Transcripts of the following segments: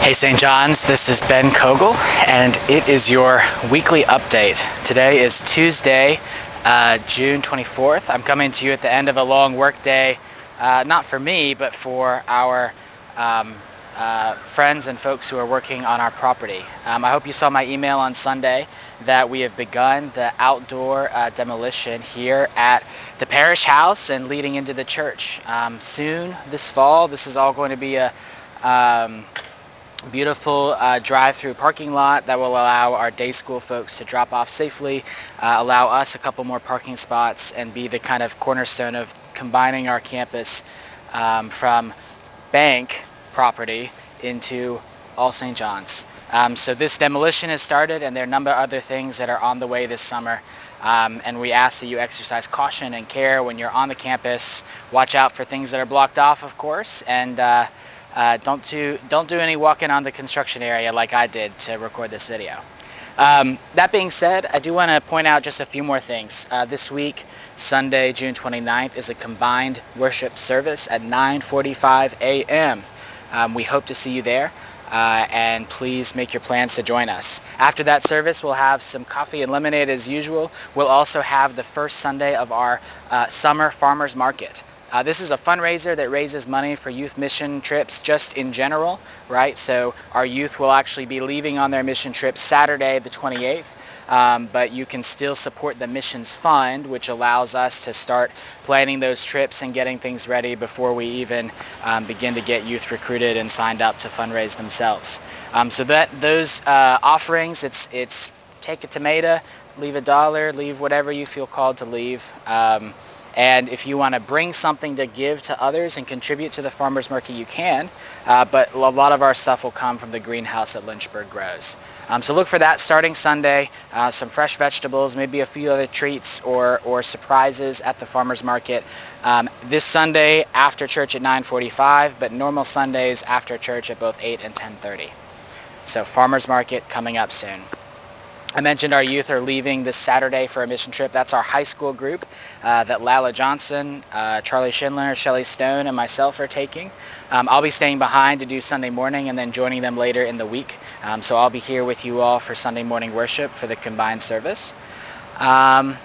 Hey St. John's, this is Ben Kogel, and it is your weekly update. Today is Tuesday, June 24th. I'm coming to you at the end of a long work day, not for me, but for our friends and folks who are working on our property. I hope you saw my email on Sunday that we have begun the outdoor demolition here at the parish house and leading into the church. Soon this fall, this is all going to be a beautiful drive-through parking lot that will allow our day school folks to drop off safely, allow us a couple more parking spots, and be the kind of cornerstone of combining our campus from bank property into all St. John's. So this demolition has started, and there are a number of other things that are on the way this summer. And we ask that you exercise caution and care when you're on the campus. Watch out for things that are blocked off, of course, and don't do any walking on the construction area like I did to record this video. That being said, I do want to point out just a few more things. This week, Sunday, June 29th, is a combined worship service at 9:45 a.m. We hope to see you there, and please make your plans to join us. After that service, we'll have some coffee and lemonade as usual. We'll also have the first Sunday of our summer farmers market. This is a fundraiser that raises money for youth mission trips just in general, right? So our youth will actually be leaving on their mission trip Saturday the 28th, but you can still support the missions fund, which allows us to start planning those trips and getting things ready before we even begin to get youth recruited and signed up to fundraise themselves. So that those offerings, it's take a tomato, leave $1, leave whatever you feel called to leave. And if you want to bring something to give to others and contribute to the farmers market, you can. But a lot of our stuff will come from the greenhouse that Lynchburg grows. So look for that starting Sunday. Some fresh vegetables, maybe a few other treats or surprises at the farmers market. This Sunday after church at 9:45, but normal Sundays after church at both 8 and 10:30. So farmers market coming up soon. I mentioned our youth are leaving this Saturday for a mission trip. That's our high school group that Lala Johnson, Charlie Schindler, Shelley Stone, and myself are taking. I'll be staying behind to do Sunday morning and then joining them later in the week. So I'll be here with you all for Sunday morning worship for the combined service. And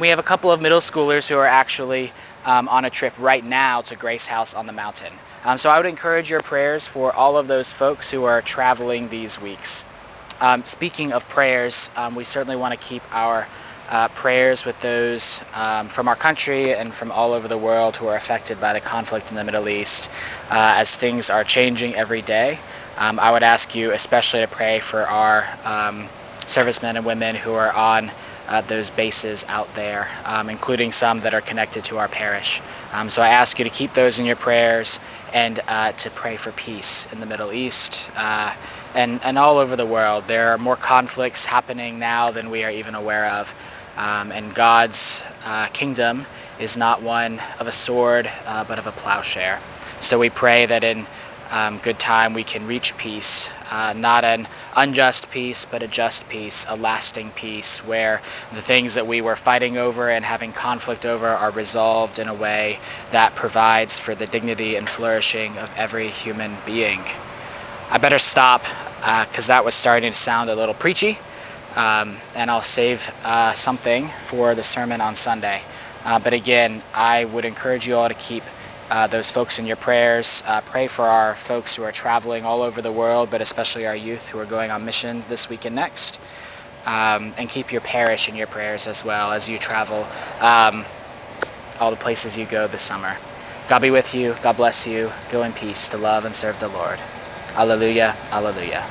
we have a couple of middle schoolers who are actually on a trip right now to Grace House on the mountain. So I would encourage your prayers for all of those folks who are traveling these weeks. Speaking of prayers, we certainly want to keep our prayers with those from our country and from all over the world who are affected by the conflict in the Middle East as things are changing every day. I would ask you especially to pray for our servicemen and women who are on those bases out there, including some that are connected to our parish. So I ask you to keep those in your prayers and to pray for peace in the Middle East and all over the world. There are more conflicts happening now than we are even aware of. And God's kingdom is not one of a sword, but of a plowshare. So we pray that in good time we can reach peace, not an unjust peace, but a just peace, a lasting peace, where the things that we were fighting over and having conflict over are resolved in a way that provides for the dignity and flourishing of every human being. I better stop because that was starting to sound a little preachy, and I'll save something for the sermon on Sunday. But again, I would encourage you all to keep those folks in your prayers. Pray for our folks who are traveling all over the world, but especially our youth who are going on missions this week and next. And keep your parish in your prayers as well as you travel all the places you go this summer. God be with you. God bless you. Go in peace to love and serve the Lord. Alleluia, alleluia.